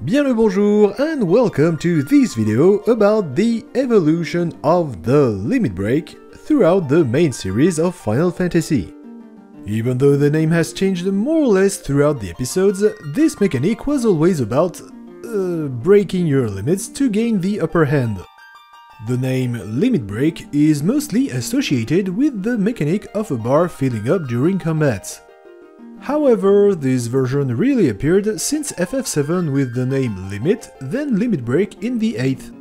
Bien le bonjour and welcome to this video about the evolution of the limit break throughout the main series of Final Fantasy. Even though the name has changed more or less throughout the episodes, this mechanic was always about breaking your limits to gain the upper hand. The name Limit Break is mostly associated with the mechanic of a bar filling up during combat. However, this version really appeared since FF7 with the name Limit, then Limit Break in the 8th.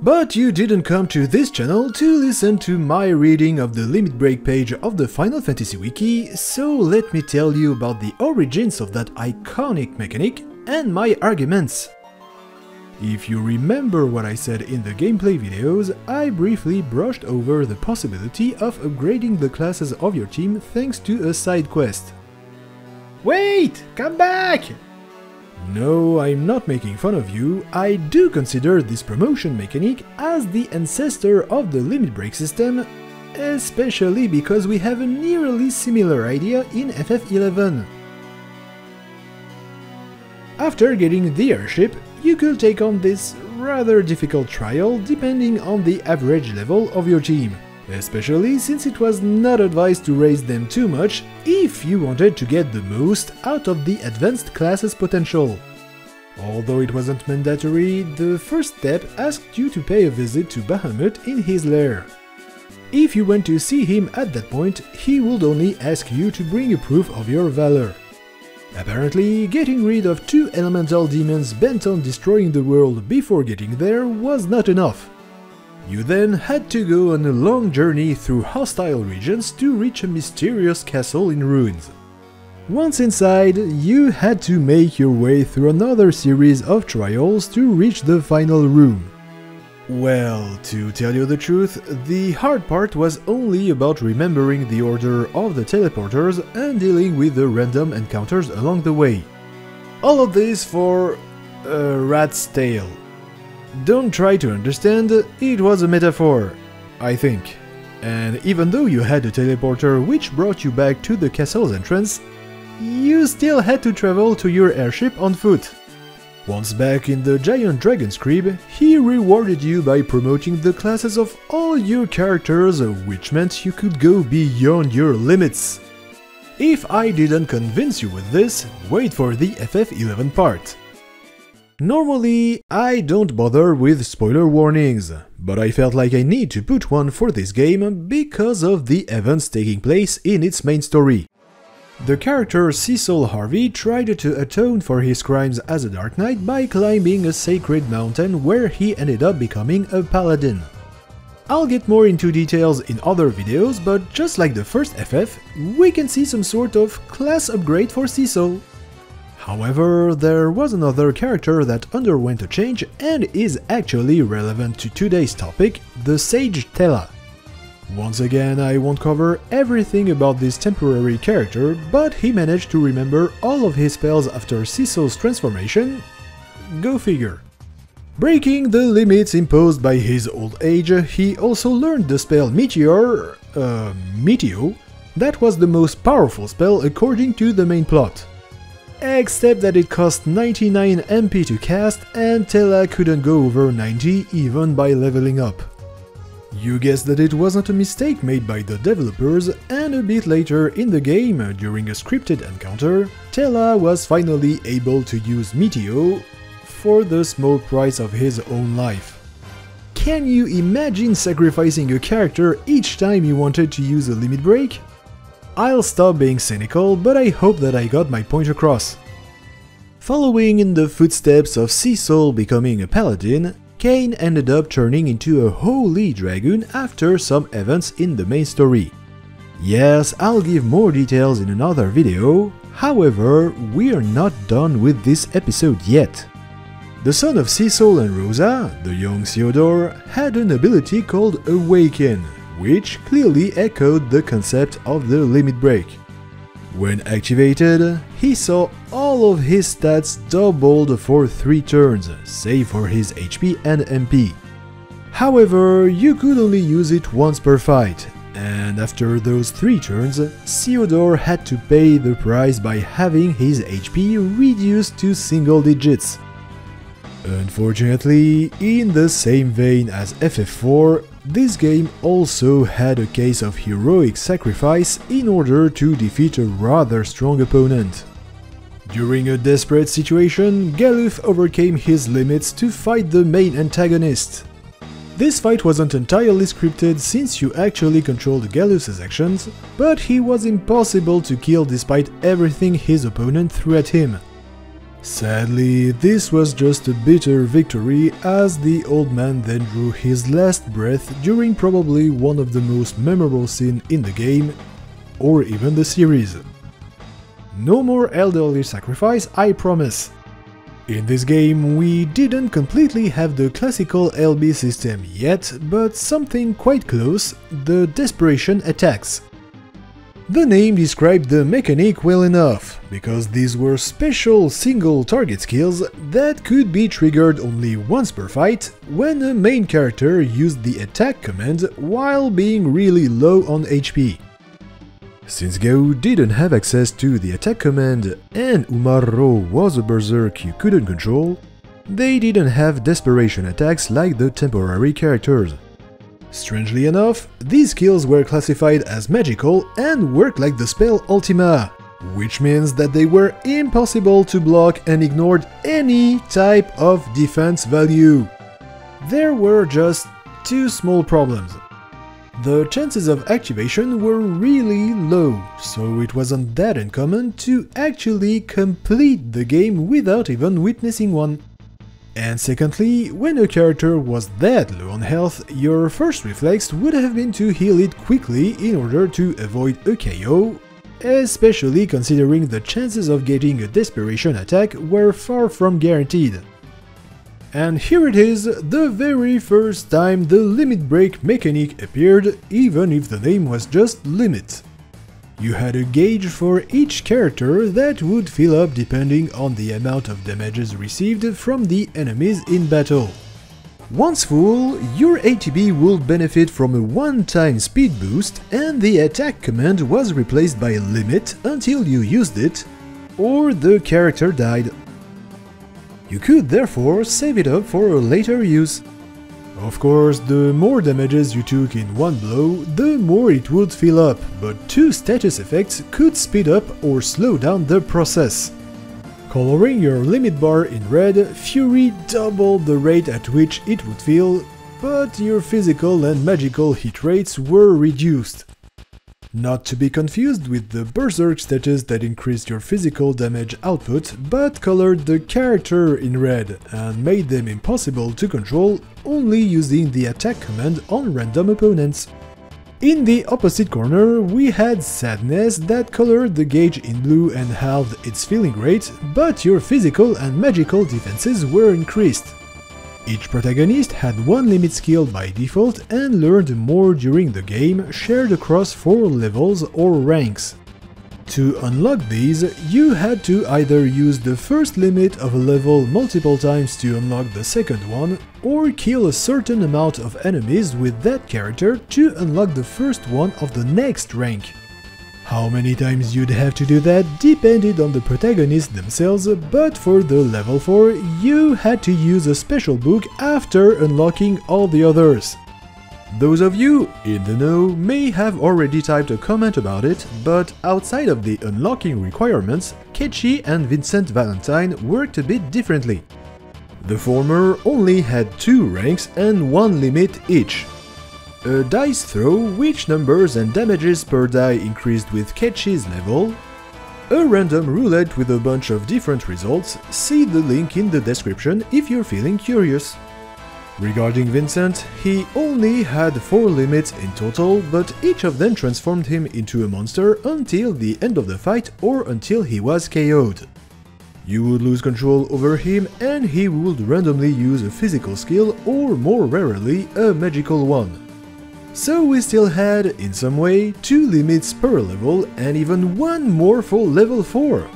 But you didn't come to this channel to listen to my reading of the Limit Break page of the Final Fantasy Wiki, so let me tell you about the origins of that iconic mechanic and my arguments. If you remember what I said in the gameplay videos, I briefly brushed over the possibility of upgrading the classes of your team thanks to a side quest. Wait! Come back! No, I'm not making fun of you. I do consider this promotion mechanic as the ancestor of the limit break system, especially because we have a nearly similar idea in FF11. After getting the airship, you could take on this rather difficult trial depending on the average level of your team. Especially since it was not advised to raise them too much if you wanted to get the most out of the advanced class's potential. Although it wasn't mandatory, the first step asked you to pay a visit to Bahamut in his lair. If you went to see him at that point, he would only ask you to bring a proof of your valor. Apparently, getting rid of 2 elemental demons bent on destroying the world before getting there was not enough. You then had to go on a long journey through hostile regions to reach a mysterious castle in ruins. Once inside, you had to make your way through another series of trials to reach the final room. Well, to tell you the truth, the hard part was only about remembering the order of the teleporters and dealing with the random encounters along the way. All of this for a rat's tail. Don't try to understand, it was a metaphor, I think. And even though you had a teleporter which brought you back to the castle's entrance, you still had to travel to your airship on foot. Once back in the giant dragon's crib, he rewarded you by promoting the classes of all your characters, which meant you could go beyond your limits. If I didn't convince you with this, wait for the FF11 part. Normally, I don't bother with spoiler warnings, but I felt like I need to put one for this game because of the events taking place in its main story. The character Cecil Harvey tried to atone for his crimes as a Dark Knight by climbing a sacred mountain where he ended up becoming a paladin. I'll get more into details in other videos, but just like the first FF, we can see some sort of class upgrade for Cecil. However, there was another character that underwent a change and is actually relevant to today's topic, the Sage Tela. Once again, I won't cover everything about this temporary character, but he managed to remember all of his spells after Cecil's transformation. Go figure. Breaking the limits imposed by his old age, he also learned the spell Meteo, that was the most powerful spell according to the main plot. Except that it cost 99 MP to cast and Tela couldn't go over 90 even by leveling up. You guessed that it wasn't a mistake made by the developers, and a bit later in the game, during a scripted encounter, Tela was finally able to use Meteo for the small price of his own life. Can you imagine sacrificing a character each time you wanted to use a limit break? I'll stop being cynical, but I hope that I got my point across. Following in the footsteps of Cecil becoming a paladin, Kain ended up turning into a holy dragon after some events in the main story. Yes, I'll give more details in another video, however, we are not done with this episode yet. The son of Cecil and Rosa, the young Theodore, had an ability called Awaken, which clearly echoed the concept of the limit break. When activated, he saw all of his stats doubled for 3 turns, save for his HP and MP. However, you could only use it once per fight, and after those 3 turns, Theodore had to pay the price by having his HP reduced to single digits. Unfortunately, in the same vein as FF4, this game also had a case of heroic sacrifice in order to defeat a rather strong opponent. During a desperate situation, Galuf overcame his limits to fight the main antagonist. This fight wasn't entirely scripted since you actually controlled Galuf's actions, but he was impossible to kill despite everything his opponent threw at him. Sadly, this was just a bitter victory, as the old man then drew his last breath during probably one of the most memorable scenes in the game, or even the series. No more elderly sacrifice, I promise! In this game, we didn't completely have the classical LB system yet, but something quite close, the Desperation Attacks. The name described the mechanic well enough, because these were special single target skills that could be triggered only once per fight, when a main character used the attack command while being really low on HP. Since Gau didn't have access to the attack command and Umar-Ro was a berserk you couldn't control, they didn't have desperation attacks like the temporary characters. Strangely enough, these skills were classified as magical and worked like the spell Ultima, which means that they were impossible to block and ignored any type of defense value. There were just two small problems. The chances of activation were really low, so it wasn't that uncommon to actually complete the game without even witnessing one. And secondly, when a character was that low on health, your first reflex would have been to heal it quickly in order to avoid a KO, especially considering the chances of getting a desperation attack were far from guaranteed. And here it is, the very first time the limit break mechanic appeared, even if the name was just limit. You had a gauge for each character that would fill up depending on the amount of damages received from the enemies in battle. Once full, your ATB would benefit from a one-time speed boost, and the attack command was replaced by a limit until you used it, or the character died. You could therefore save it up for a later use. Of course, the more damages you took in one blow, the more it would fill up, but two status effects could speed up or slow down the process. Coloring your limit bar in red, Fury doubled the rate at which it would fill, but your physical and magical hit rates were reduced. Not to be confused with the Berserk status that increased your physical damage output, but colored the character in red and made them impossible to control, only using the attack command on random opponents. In the opposite corner, we had Sadness that colored the gauge in blue and halved its filling rate, but your physical and magical defenses were increased. Each protagonist had one limit skill by default and learned more during the game, shared across 4 levels or ranks. To unlock these, you had to either use the first limit of a level multiple times to unlock the second one, or kill a certain amount of enemies with that character to unlock the first one of the next rank. How many times you'd have to do that depended on the protagonists themselves, but for the level 4, you had to use a special book after unlocking all the others. Those of you in the know may have already typed a comment about it, but outside of the unlocking requirements, Kechi and Vincent Valentine worked a bit differently. The former only had 2 ranks and 1 limit each. A dice throw, which numbers and damages per die increased with Kechi's level, a random roulette with a bunch of different results, see the link in the description if you're feeling curious. Regarding Vincent, he only had 4 limits in total, but each of them transformed him into a monster until the end of the fight or until he was KO'd. You would lose control over him and he would randomly use a physical skill or, more rarely, a magical one. So we still had, in some way, 2 limits per level and even 1 more for level 4.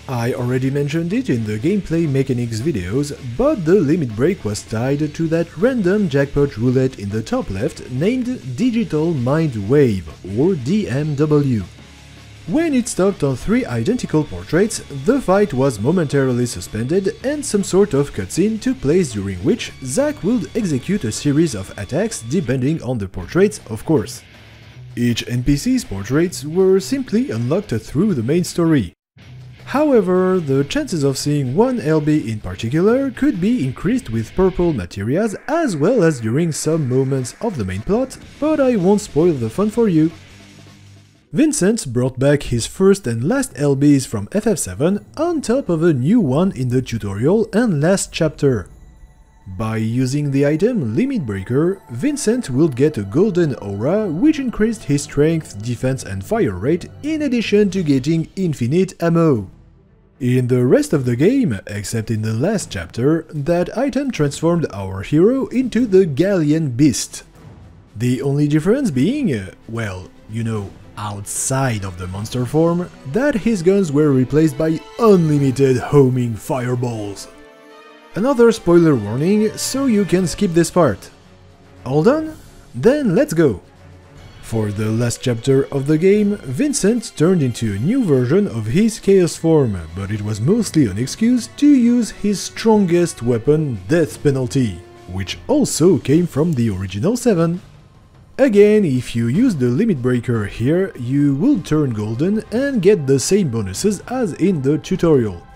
I already mentioned it in the gameplay mechanics videos, but the limit break was tied to that random jackpot roulette in the top left named Digital Mind Wave, or DMW. When it stopped on 3 identical portraits, the fight was momentarily suspended and some sort of cutscene took place during which Zack would execute a series of attacks depending on the portraits, of course. Each NPC's portraits were simply unlocked through the main story. However, the chances of seeing one LB in particular could be increased with purple materials as well as during some moments of the main plot, but I won't spoil the fun for you. Vincent brought back his first and last LBs from FF7 on top of a new one in the tutorial and last chapter. By using the item Limit Breaker, Vincent will get a golden aura which increased his strength, defense and fire rate in addition to getting infinite ammo. In the rest of the game, except in the last chapter, that item transformed our hero into the Galleon Beast. The only difference being, well, you know, outside of the monster form, that his guns were replaced by unlimited homing fireballs. Another spoiler warning, so you can skip this part. All done? Then let's go! For the last chapter of the game, Vincent turned into a new version of his Chaos form, but it was mostly an excuse to use his strongest weapon, Death Penalty, which also came from the original 7. Again, if you use the Limit Breaker here, you will turn golden and get the same bonuses as in the tutorial.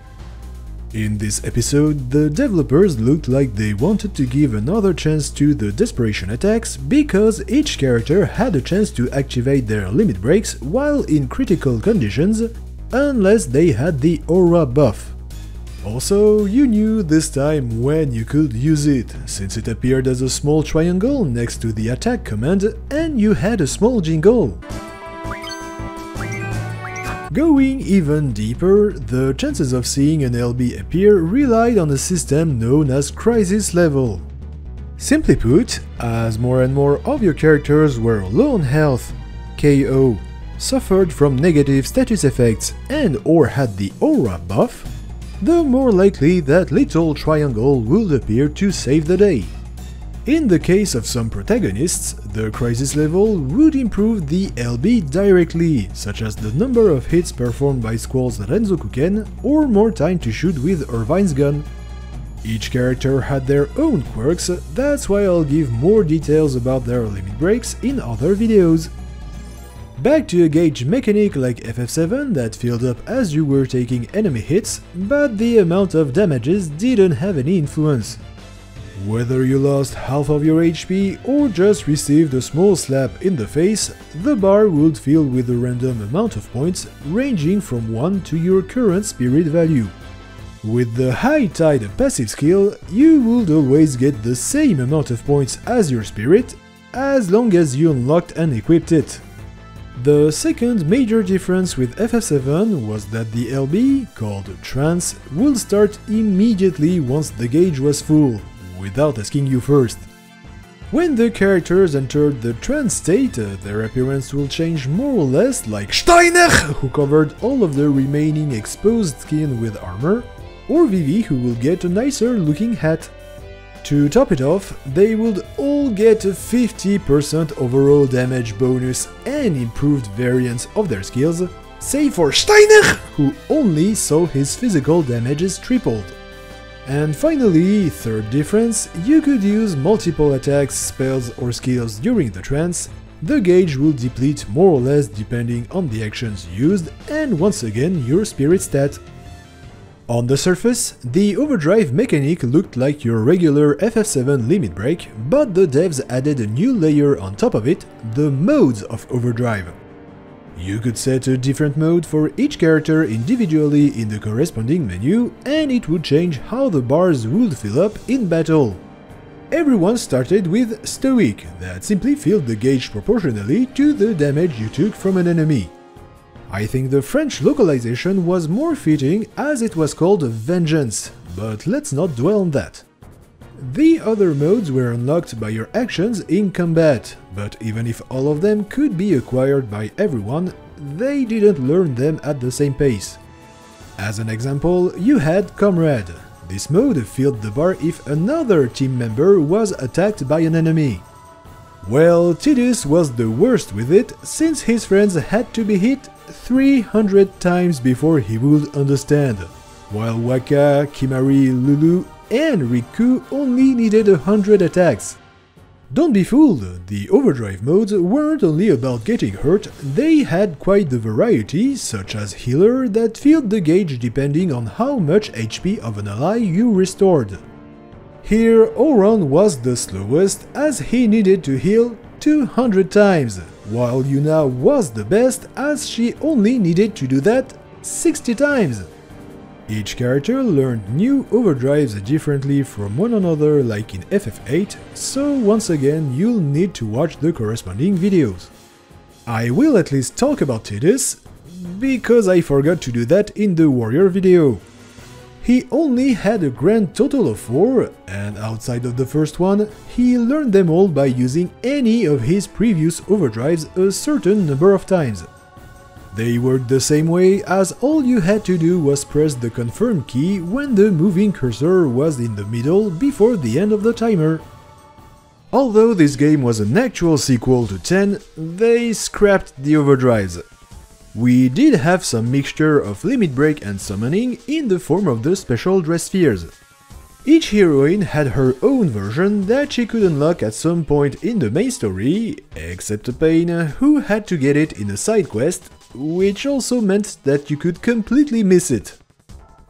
In this episode, the developers looked like they wanted to give another chance to the Desperation attacks because each character had a chance to activate their limit breaks while in critical conditions, unless they had the aura buff. Also, you knew this time when you could use it, since it appeared as a small triangle next to the attack command and you had a small jingle. Going even deeper, the chances of seeing an LB appear relied on a system known as Crisis Level. Simply put, as more and more of your characters were low on health, KO, suffered from negative status effects and or had the aura buff, the more likely that little triangle would appear to save the day. In the case of some protagonists, the crisis level would improve the LB directly, such as the number of hits performed by Squall's Renzokuken or more time to shoot with Irvine's gun. Each character had their own quirks, that's why I'll give more details about their limit breaks in other videos. Back to a gauge mechanic like FF7 that filled up as you were taking enemy hits, but the amount of damages didn't have any influence. Whether you lost half of your HP or just received a small slap in the face, the bar would fill with a random amount of points ranging from 1 to your current spirit value. With the High Tide passive skill, you would always get the same amount of points as your spirit, as long as you unlocked and equipped it. The second major difference with FF7 was that the LB, called Trance, would start immediately once the gauge was full, without asking you first. When the characters entered the trance state, their appearance will change more or less like Steiner, who covered all of the remaining exposed skin with armor, or Vivi, who will get a nicer looking hat. To top it off, they would all get a 50% overall damage bonus and improved variants of their skills, save for Steiner, who only saw his physical damages tripled. And finally, third difference, you could use multiple attacks, spells or skills during the trance. The gauge will deplete more or less depending on the actions used and once again your spirit stat. On the surface, the overdrive mechanic looked like your regular FF7 limit break, but the devs added a new layer on top of it, the modes of overdrive. You could set a different mode for each character individually in the corresponding menu, and it would change how the bars would fill up in battle. Everyone started with Stoic, that simply filled the gauge proportionally to the damage you took from an enemy. I think the French localization was more fitting as it was called Vengeance, but let's not dwell on that. The other modes were unlocked by your actions in combat, but even if all of them could be acquired by everyone, they didn't learn them at the same pace. As an example, you had Comrade. This mode filled the bar if another team member was attacked by an enemy. Well, Tidus was the worst with it, since his friends had to be hit 300 times before he would understand, while Wakka, Kimahri, Lulu and Riku only needed 100 attacks. Don't be fooled, the overdrive modes weren't only about getting hurt, they had quite the variety, such as healer that filled the gauge depending on how much HP of an ally you restored. Here, Auron was the slowest as he needed to heal 200 times, while Yuna was the best as she only needed to do that 60 times. Each character learned new overdrives differently from one another like in FF8, so once again you'll need to watch the corresponding videos. I will at least talk about Tidus, because I forgot to do that in the Warrior video. He only had a grand total of 4, and outside of the first one, he learned them all by using any of his previous overdrives a certain number of times. They worked the same way as all you had to do was press the confirm key when the moving cursor was in the middle before the end of the timer. Although this game was an actual sequel to 10, they scrapped the overdrives. We did have some mixture of limit break and summoning in the form of the special dress spheres. Each heroine had her own version that she could unlock at some point in the main story, except Pain, who had to get it in a side quest, which also meant that you could completely miss it.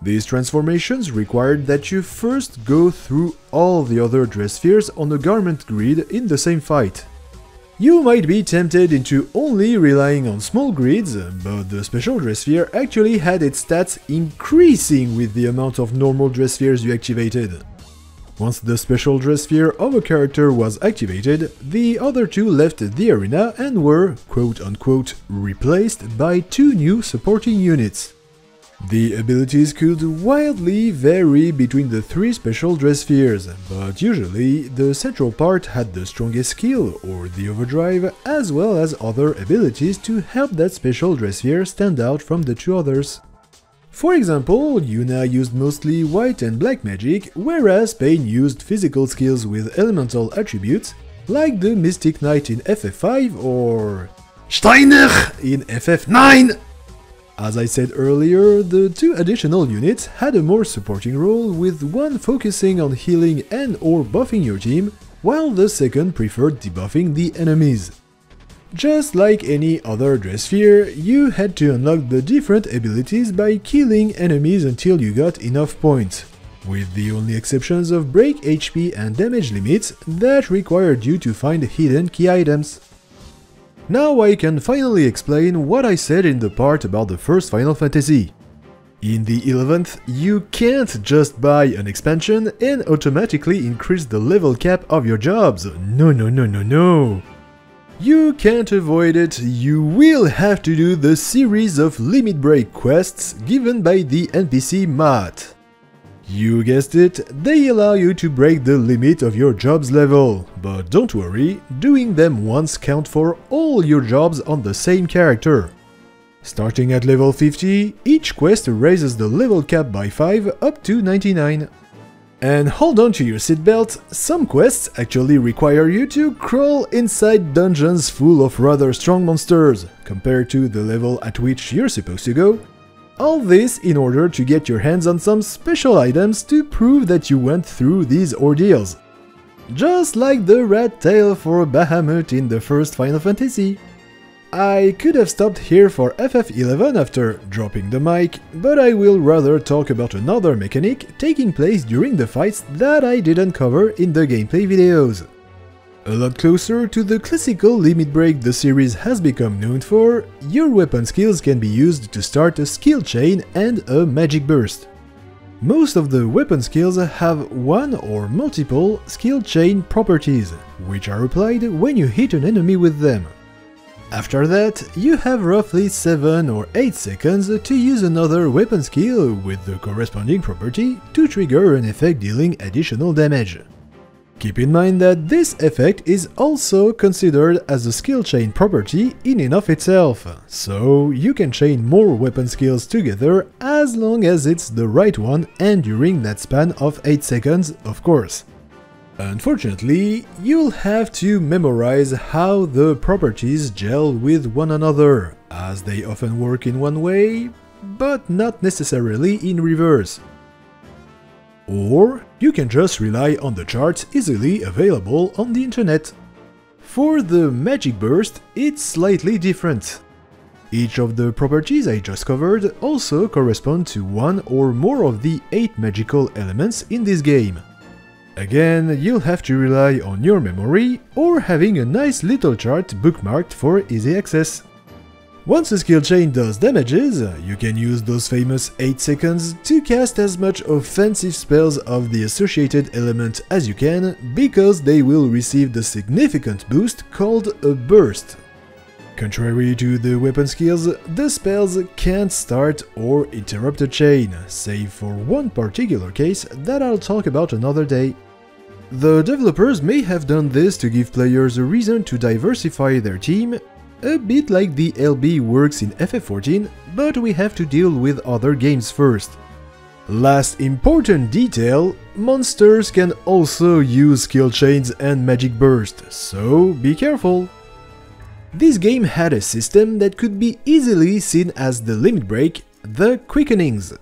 These transformations required that you first go through all the other dress spheres on a garment grid in the same fight. You might be tempted into only relying on small grids, but the special dress sphere actually had its stats increasing with the amount of normal dress spheres you activated. Once the special dress sphere of a character was activated, the other two left the arena and were, quote-unquote, replaced by 2 new supporting units. The abilities could wildly vary between the 3 special dress spheres, but usually the central part had the strongest skill, or the overdrive, as well as other abilities to help that special dress sphere stand out from the 2 others. For example, Yuna used mostly white and black magic, whereas Pain used physical skills with elemental attributes, like the Mystic Knight in FF5 or Steiner in FF9! As I said earlier, the 2 additional units had a more supporting role, with one focusing on healing and or buffing your team, while the second preferred debuffing the enemies. Just like any other dress sphere, you had to unlock the different abilities by killing enemies until you got enough points, with the only exceptions of break, HP and damage limits that required you to find hidden key items. Now I can finally explain what I said in the part about the first Final Fantasy. In the 11th, you can't just buy an expansion and automatically increase the level cap of your jobs. No. You can't avoid it, you will have to do the series of limit break quests given by the NPC Maat. You guessed it, they allow you to break the limit of your job's level, but don't worry, doing them once count for all your jobs on the same character. Starting at level 50, each quest raises the level cap by 5 up to 99. And hold on to your seatbelt, some quests actually require you to crawl inside dungeons full of rather strong monsters, compared to the level at which you're supposed to go. All this in order to get your hands on some special items to prove that you went through these ordeals. Just like the rat tail for Bahamut in the first Final Fantasy. I could have stopped here for FF11 after dropping the mic, but I will rather talk about another mechanic taking place during the fights that I didn't cover in the gameplay videos. A lot closer to the classical limit break the series has become known for, your weapon skills can be used to start a skill chain and a magic burst. Most of the weapon skills have one or multiple skill chain properties, which are applied when you hit an enemy with them. After that, you have roughly 7 or 8 seconds to use another weapon skill with the corresponding property to trigger an effect dealing additional damage. Keep in mind that this effect is also considered as a skill chain property in and of itself, so you can chain more weapon skills together as long as it's the right one and during that span of 8 seconds, of course. Unfortunately, you'll have to memorize how the properties gel with one another, as they often work in one way, but not necessarily in reverse. Or you can just rely on the charts easily available on the internet. For the Magic Burst, it's slightly different. Each of the properties I just covered also correspond to one or more of the 8 magical elements in this game. Again, you'll have to rely on your memory or having a nice little chart bookmarked for easy access. Once a skill chain does damages, you can use those famous 8 seconds to cast as much offensive spells of the associated element as you can, because they will receive the significant boost called a burst. Contrary to the weapon skills, the spells can't start or interrupt a chain, save for one particular case that I'll talk about another day. The developers may have done this to give players a reason to diversify their team, a bit like the LB works in FF14, but we have to deal with other games first. Last important detail, monsters can also use skill chains and magic burst, so be careful. This game had a system that could be easily seen as the limit break, the Quickenings.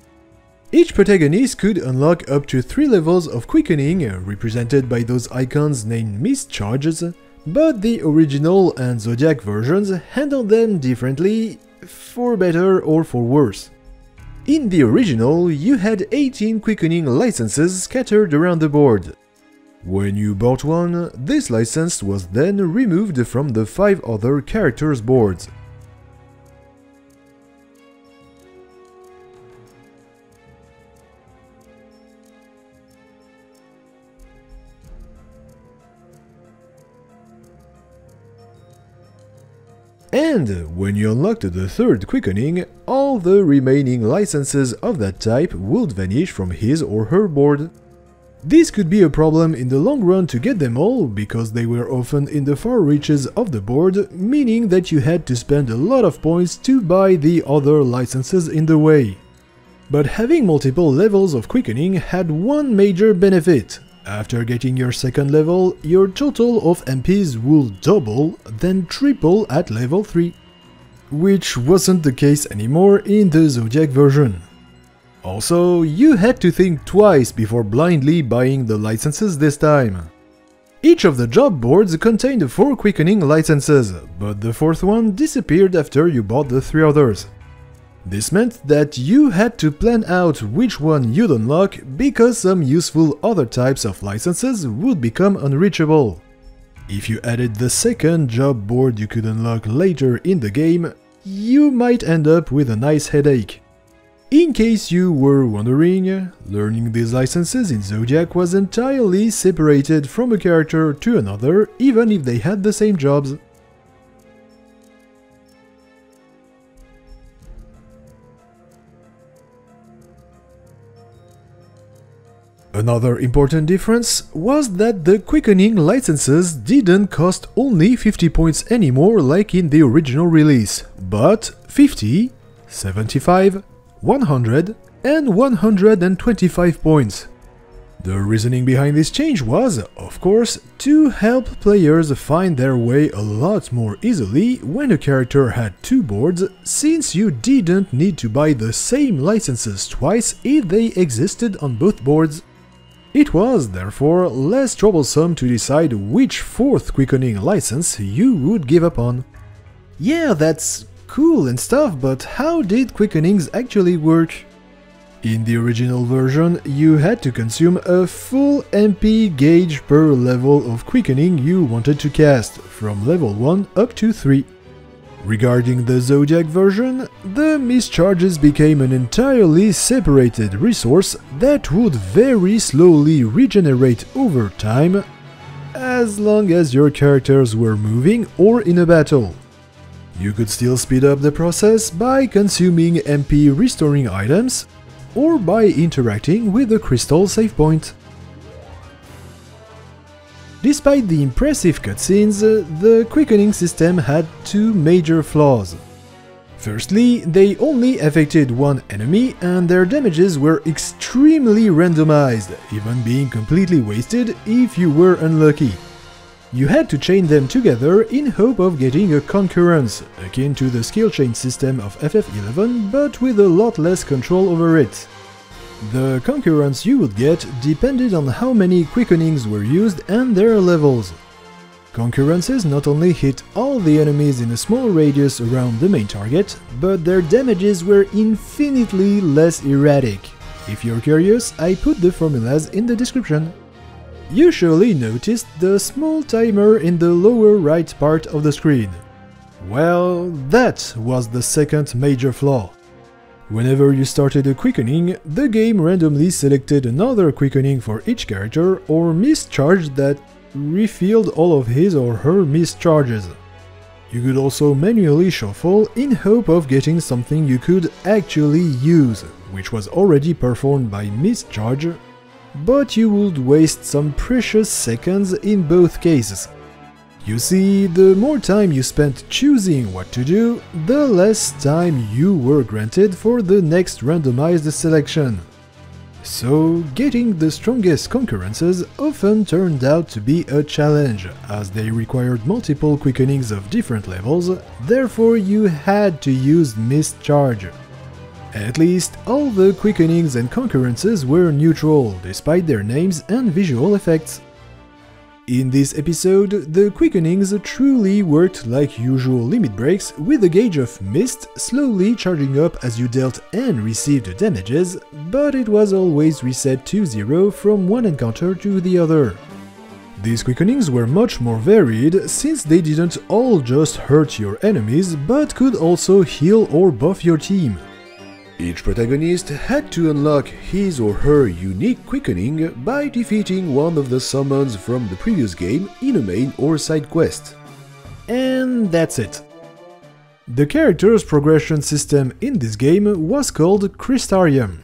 Each protagonist could unlock up to 3 levels of quickening, represented by those icons named mist charges, but the original and Zodiac versions handled them differently, for better or for worse. In the original, you had 18 quickening licenses scattered around the board. When you bought one, this license was then removed from the 5 other characters' boards. And when you unlocked the 3rd quickening, all the remaining licenses of that type would vanish from his or her board. This could be a problem in the long run to get them all, because they were often in the far reaches of the board, meaning that you had to spend a lot of points to buy the other licenses in the way. But having multiple levels of quickening had one major benefit. After getting your 2nd level, your total of MPs will double, then triple at level 3. Which wasn't the case anymore in the Zodiac version. Also, you had to think twice before blindly buying the licenses this time. Each of the job boards contained 4 quickening licenses, but the 4th one disappeared after you bought the 3 others. This meant that you had to plan out which one you'd unlock, because some useful other types of licenses would become unreachable. If you added the 2nd job board you could unlock later in the game, you might end up with a nice headache. In case you were wondering, learning these licenses in Zodiac was entirely separated from a character to another, even if they had the same jobs. Another important difference was that the quickening licenses didn't cost only 50 points anymore like in the original release, but 50, 75, 100 and 125 points. The reasoning behind this change was, of course, to help players find their way a lot more easily when a character had 2 boards, since you didn't need to buy the same licenses twice if they existed on both boards. It was, therefore, less troublesome to decide which 4th quickening license you would give up on. Yeah, that's cool and stuff, but how did quickenings actually work? In the original version, you had to consume a full MP gauge per level of quickening you wanted to cast, from level 1 up to 3. Regarding the Zodiac version, the mist charges became an entirely separated resource that would very slowly regenerate over time, as long as your characters were moving or in a battle. You could still speed up the process by consuming MP restoring items, or by interacting with the crystal save point. Despite the impressive cutscenes, the quickening system had 2 major flaws. Firstly, they only affected one enemy and their damages were extremely randomized, even being completely wasted if you were unlucky. You had to chain them together in hope of getting a concurrence, akin to the skill chain system of FF11 but with a lot less control over it. The concurrence you would get depended on how many quickenings were used and their levels. Concurrences not only hit all the enemies in a small radius around the main target, but their damages were infinitely less erratic. If you're curious, I put the formulas in the description. You surely noticed the small timer in the lower right part of the screen. Well, that was the second major flaw. Whenever you started a quickening, the game randomly selected another quickening for each character or mischarged that refilled all of his or her mischarges. You could also manually shuffle in hope of getting something you could actually use, which was already performed by mischarge, but you would waste some precious seconds in both cases. You see, the more time you spent choosing what to do, the less time you were granted for the next randomized selection. So, getting the strongest concurrences often turned out to be a challenge, as they required multiple quickenings of different levels, therefore you had to use mischarge. At least, all the quickenings and concurrences were neutral, despite their names and visual effects. In this episode, the quickenings truly worked like usual limit breaks, with a gauge of mist slowly charging up as you dealt and received damages, but it was always reset to 0 from one encounter to the other. These quickenings were much more varied, since they didn't all just hurt your enemies, but could also heal or buff your team. Each protagonist had to unlock his or her unique quickening by defeating one of the summons from the previous game in a main or side quest. And that's it. The character's progression system in this game was called Crystarium.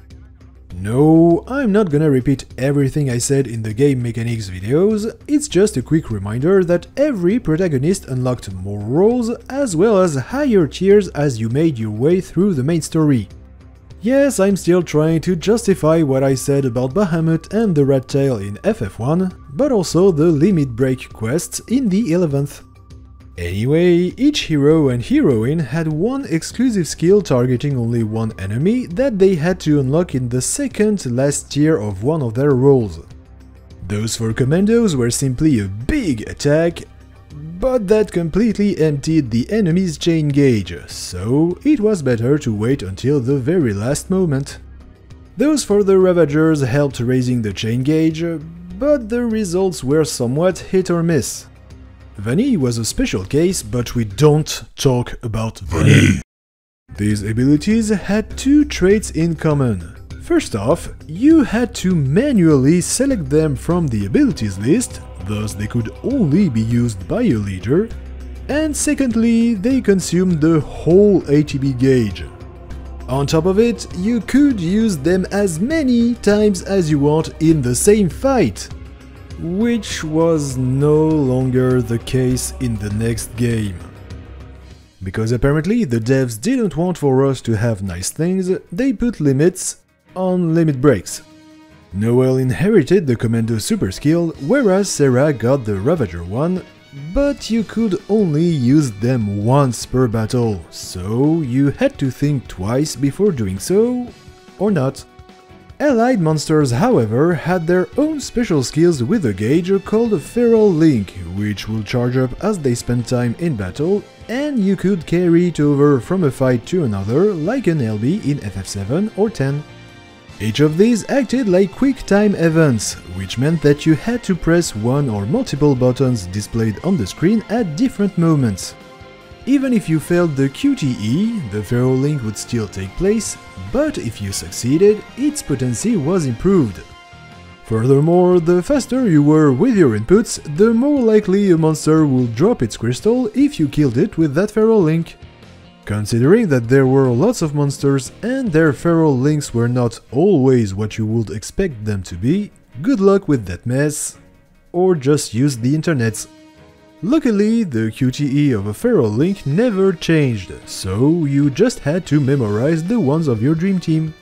No, I'm not gonna repeat everything I said in the game mechanics videos, it's just a quick reminder that every protagonist unlocked more roles as well as higher tiers as you made your way through the main story. Yes, I'm still trying to justify what I said about Bahamut and the Rat Tail in FF1, but also the limit break quests in the 11th. Anyway, each hero and heroine had one exclusive skill targeting only one enemy that they had to unlock in the second last tier of one of their roles. Those four commandos were simply a big attack, but that completely emptied the enemy's chain gauge, so it was better to wait until the very last moment. Those for the Ravagers helped raising the chain gauge, but the results were somewhat hit or miss. Vanille was a special case, but we don't talk about Vanille. These abilities had two traits in common. First off, you had to manually select them from the abilities list, thus they could only be used by a leader, and secondly, they consumed the whole ATB gauge. On top of it, you could use them as many times as you want in the same fight, which was no longer the case in the next game. Because apparently the devs didn't want for us to have nice things, they put limits on limit breaks. Noelle inherited the Commando super skill, whereas Sarah got the Ravager one, but you could only use them once per battle, so you had to think twice before doing so, or not. Allied monsters, however, had their own special skills with a gauge called Feral Link, which will charge up as they spend time in battle, and you could carry it over from a fight to another like an LB in FF7 or 10. Each of these acted like quick time events, which meant that you had to press one or multiple buttons displayed on the screen at different moments. Even if you failed the QTE, the Feral Link would still take place, but if you succeeded, its potency was improved. Furthermore, the faster you were with your inputs, the more likely a monster will drop its crystal if you killed it with that Feral Link. Considering that there were lots of monsters and their Feral Links were not always what you would expect them to be, good luck with that mess, or just use the internets. Luckily, the QTE of a Feral Link never changed, so you just had to memorize the ones of your dream team.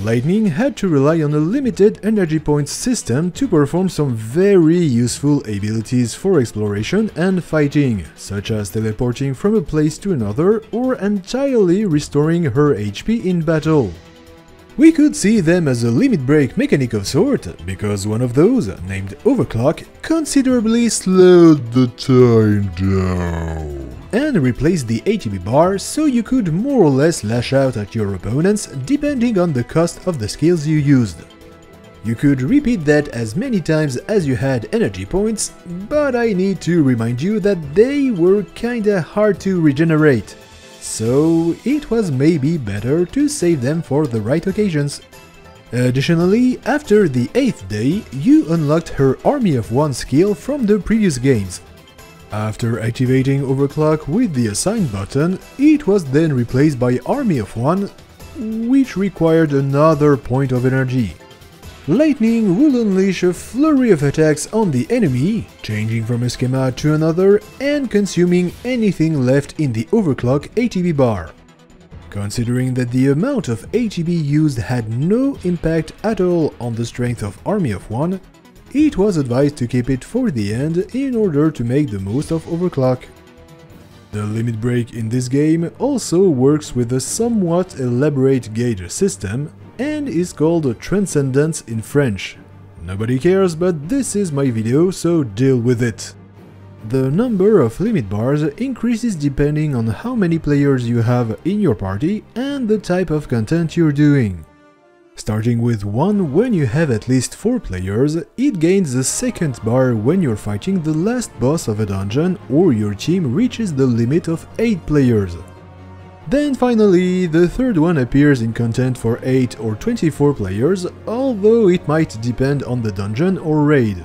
Lightning had to rely on a limited energy points system to perform some very useful abilities for exploration and fighting, such as teleporting from a place to another or entirely restoring her HP in battle. We could see them as a limit break mechanic of sort, because one of those, named Overclock, considerably slowed the time down and replaced the ATB bar so you could more or less lash out at your opponents depending on the cost of the skills you used. You could repeat that as many times as you had energy points, but I need to remind you that they were kinda hard to regenerate. So it was maybe better to save them for the right occasions. Additionally, after the 8th day, you unlocked her Army of One skill from the previous games. After activating Overclock with the assign button, it was then replaced by Army of One, which required another point of energy. Lightning will unleash a flurry of attacks on the enemy, changing from a schema to another and consuming anything left in the Overclock ATB bar. Considering that the amount of ATB used had no impact at all on the strength of Army of One, it was advised to keep it for the end in order to make the most of Overclock. The limit break in this game also works with a somewhat elaborate gauge system, and is called Transcendence in French. Nobody cares, but this is my video, so deal with it. The number of limit bars increases depending on how many players you have in your party and the type of content you're doing. Starting with 1 when you have at least 4 players, it gains the second bar when you're fighting the last boss of a dungeon or your team reaches the limit of 8 players. Then finally, the third one appears in content for 8 or 24 players, although it might depend on the dungeon or raid.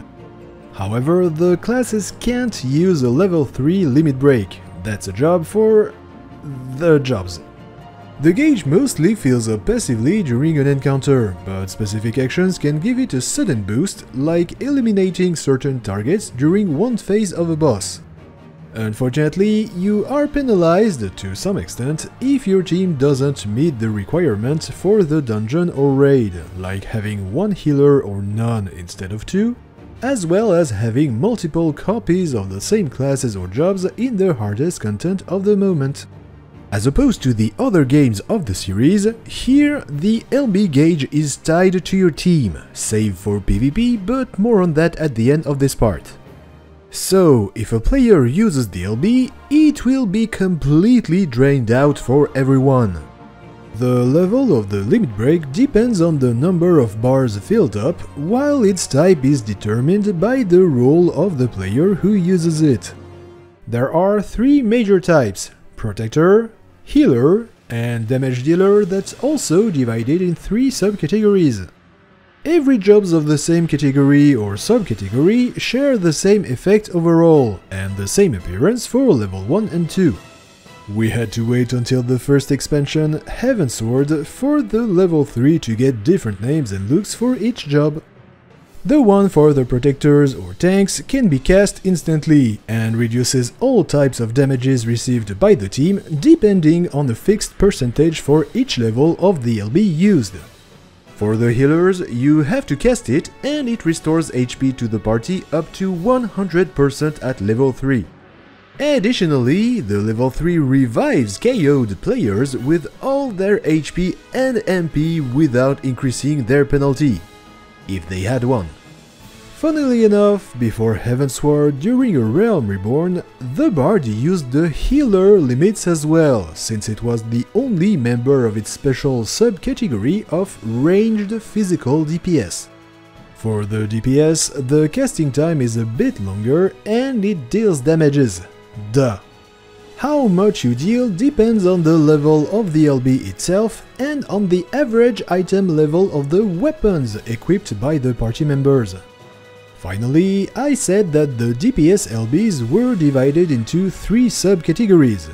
However, the classes can't use a level 3 limit break, that's a job for the jobs. The gauge mostly fills up passively during an encounter, but specific actions can give it a sudden boost, like eliminating certain targets during one phase of a boss. Unfortunately, you are penalized to some extent if your team doesn't meet the requirement for the dungeon or raid, like having 1 healer or none instead of 2, as well as having multiple copies of the same classes or jobs in the hardest content of the moment. As opposed to the other games of the series, here the LB gauge is tied to your team, save for PvP, but more on that at the end of this part. So, if a player uses the LB, it will be completely drained out for everyone. The level of the limit break depends on the number of bars filled up, while its type is determined by the role of the player who uses it. There are 3 major types: Protector, Healer, and Damage Dealer, that's also divided in 3 subcategories. Every jobs of the same category or subcategory share the same effect overall, and the same appearance for level 1 and 2. We had to wait until the first expansion, Heavensward, for the level 3 to get different names and looks for each job. The one for the protectors or tanks can be cast instantly, and reduces all types of damages received by the team, depending on a fixed percentage for each level of the LB used. For the healers, you have to cast it, and it restores HP to the party up to 100% at level 3. Additionally, the level 3 revives KO'd players with all their HP and MP without increasing their penalty, if they had one. Funnily enough, before Heavensward, during a Realm Reborn, the Bard used the healer limits as well, since it was the only member of its special subcategory of ranged physical DPS. For the DPS, the casting time is a bit longer and it deals damages. Duh. How much you deal depends on the level of the LB itself and on the average item level of the weapons equipped by the party members. Finally, I said that the DPS LBs were divided into 3 subcategories: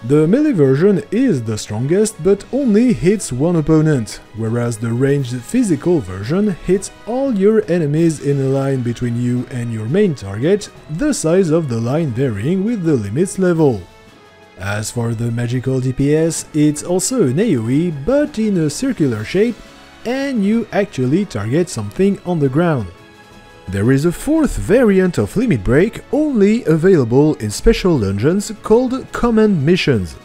The melee version is the strongest but only hits one opponent, whereas the ranged physical version hits all your enemies in a line between you and your main target, the size of the line varying with the limits level. As for the magical DPS, it's also an AoE but in a circular shape, and you actually target something on the ground. There is a fourth variant of Limit Break only available in special dungeons called Command Missions.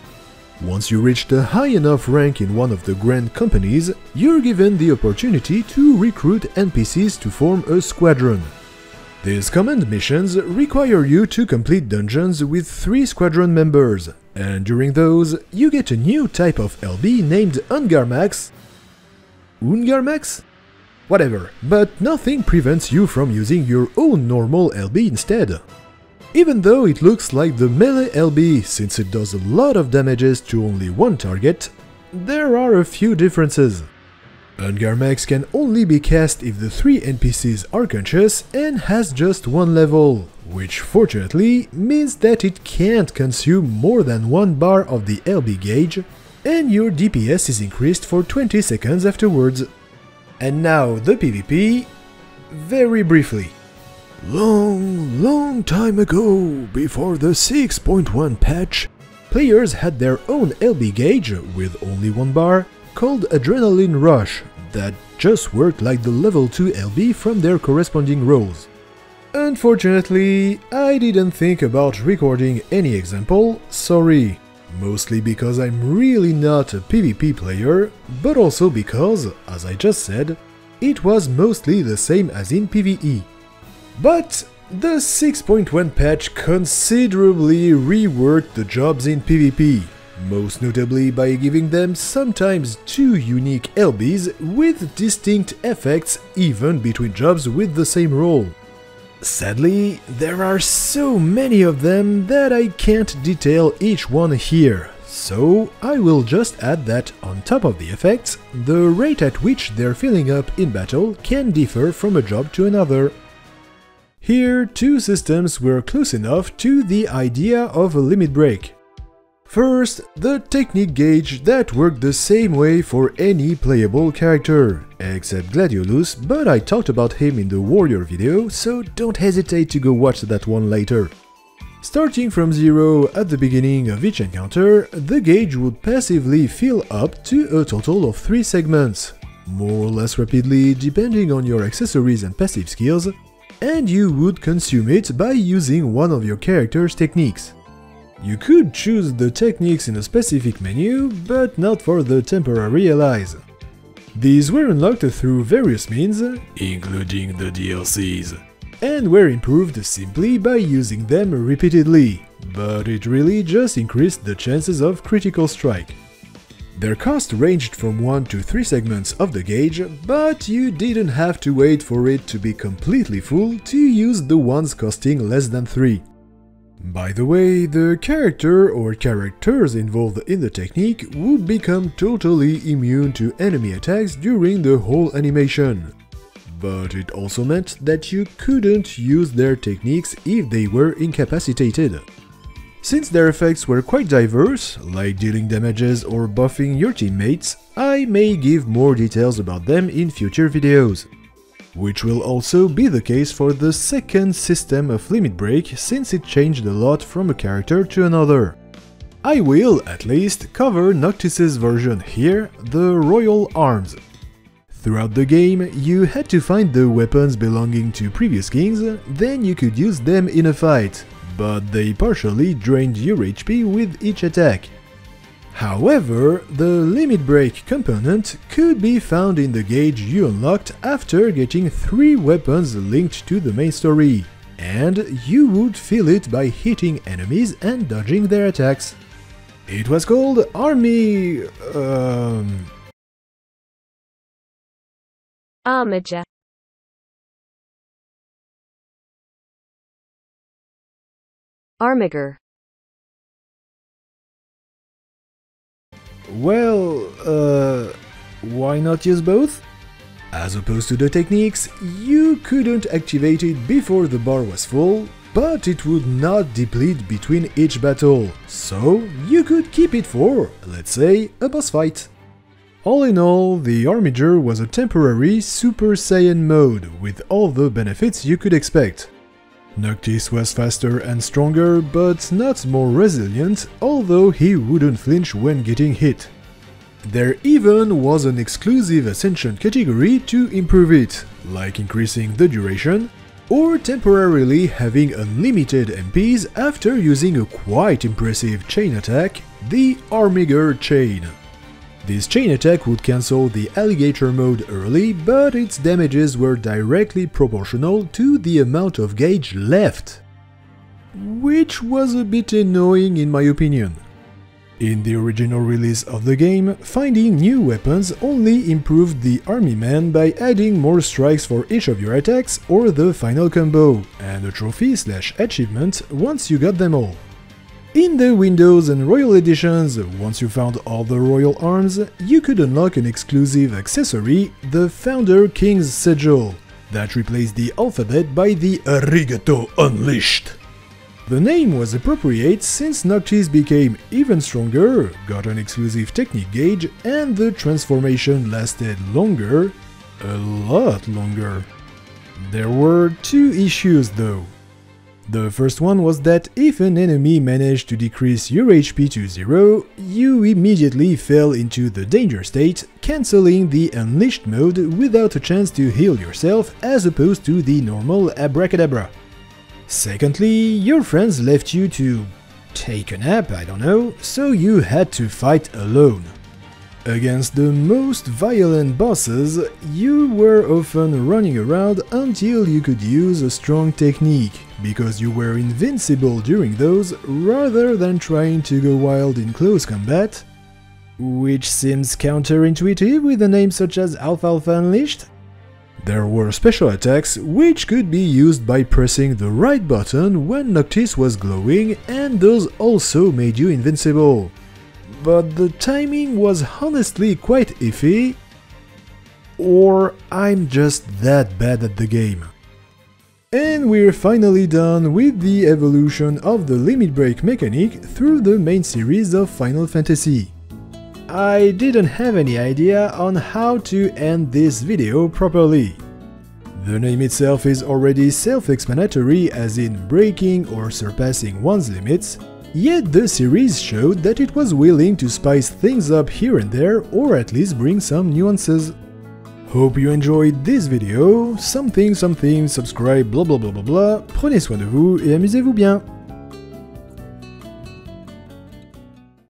Once you reach a high enough rank in one of the Grand Companies, you're given the opportunity to recruit NPCs to form a squadron. These command missions require you to complete dungeons with 3 squadron members, and during those, you get a new type of LB named Ungarmax. Ungarmax? Whatever, but nothing prevents you from using your own normal LB instead. Even though it looks like the melee LB since it does a lot of damages to only one target, there are a few differences. Ungarmax can only be cast if the 3 NPCs are conscious and has just one level, which fortunately means that it can't consume more than 1 bar of the LB gauge, and your DPS is increased for 20 seconds afterwards. And now the PvP, very briefly. Long time ago, before the 6.1 patch, players had their own LB gauge with only 1 bar, called Adrenaline Rush, that just worked like the level 2 LB from their corresponding roles. Unfortunately, I didn't think about recording any example, sorry. Mostly because I'm really not a PvP player, but also because, as I just said, it was mostly the same as in PvE. But the 6.1 patch considerably reworked the jobs in PvP, most notably by giving them sometimes 2 unique LBs with distinct effects even between jobs with the same role. Sadly, there are so many of them that I can't detail each one here, so I will just add that on top of the effects, the rate at which they're filling up in battle can differ from a job to another. Here, 2 systems were close enough to the idea of a limit break. First, the technique gauge that worked the same way for any playable character, except Gladiolus, but I talked about him in the warrior video, so don't hesitate to go watch that one later. Starting from 0 at the beginning of each encounter, the gauge would passively fill up to a total of 3 segments, more or less rapidly depending on your accessories and passive skills, and you would consume it by using one of your character's techniques. You could choose the techniques in a specific menu, but not for the temporary allies. These were unlocked through various means, including the DLCs, and were improved simply by using them repeatedly, but it really just increased the chances of critical strike. Their cost ranged from 1 to 3 segments of the gauge, but you didn't have to wait for it to be completely full to use the ones costing less than 3. By the way, the character or characters involved in the technique would become totally immune to enemy attacks during the whole animation. But it also meant that you couldn't use their techniques if they were incapacitated. Since their effects were quite diverse, like dealing damages or buffing your teammates, I may give more details about them in future videos. Which will also be the case for the second system of Limit Break, since it changed a lot from a character to another. I will, at least, cover Noctis's version here, the Royal Arms. Throughout the game, you had to find the weapons belonging to previous kings, then you could use them in a fight, but they partially drained your HP with each attack. However, the Limit Break component could be found in the gauge you unlocked after getting 3 weapons linked to the main story, and you would fill it by hitting enemies and dodging their attacks. It was called Army... Armiger. Armiger. Well, why not use both? As opposed to the techniques, you couldn't activate it before the bar was full, but it would not deplete between each battle, so you could keep it for, let's say, a boss fight. All in all, the Armiger was a temporary Super Saiyan mode with all the benefits you could expect. Noctis was faster and stronger, but not more resilient, although he wouldn't flinch when getting hit. There even was an exclusive Ascension category to improve it, like increasing the duration, or temporarily having unlimited MPs after using a quite impressive chain attack, the Armiger Chain. This chain attack would cancel the alligator mode early, but its damages were directly proportional to the amount of gauge left, which was a bit annoying in my opinion. In the original release of the game, finding new weapons only improved the army man by adding more strikes for each of your attacks or the final combo, and a trophy/achievement once you got them all. In the Windows and Royal editions, once you found all the royal arms, you could unlock an exclusive accessory, the Founder King's Sigil, that replaced the alphabet by the Arigato Unleashed. The name was appropriate since Noctis became even stronger, got an exclusive technique gauge, and the transformation lasted longer, a lot longer. There were two issues though. The first one was that if an enemy managed to decrease your HP to 0, you immediately fell into the danger state, cancelling the Unleashed mode without a chance to heal yourself as opposed to the normal Abracadabra. Secondly, your friends left you to take a nap, I don't know, so you had to fight alone. Against the most violent bosses, you were often running around until you could use a strong technique, because you were invincible during those rather than trying to go wild in close combat, which seems counterintuitive with a name such as Alfalfa Unleashed. There were special attacks which could be used by pressing the right button when Noctis was glowing, and those also made you invincible. But the timing was honestly quite iffy, or I'm just that bad at the game. And we're finally done with the evolution of the limit break mechanic through the main series of Final Fantasy. I didn't have any idea on how to end this video properly. The name itself is already self-explanatory, as in breaking or surpassing one's limits, yet the series showed that it was willing to spice things up here and there, or at least bring some nuances. Hope you enjoyed this video, something, subscribe, blah blah blah blah blah, prenez soin de vous et amusez-vous bien.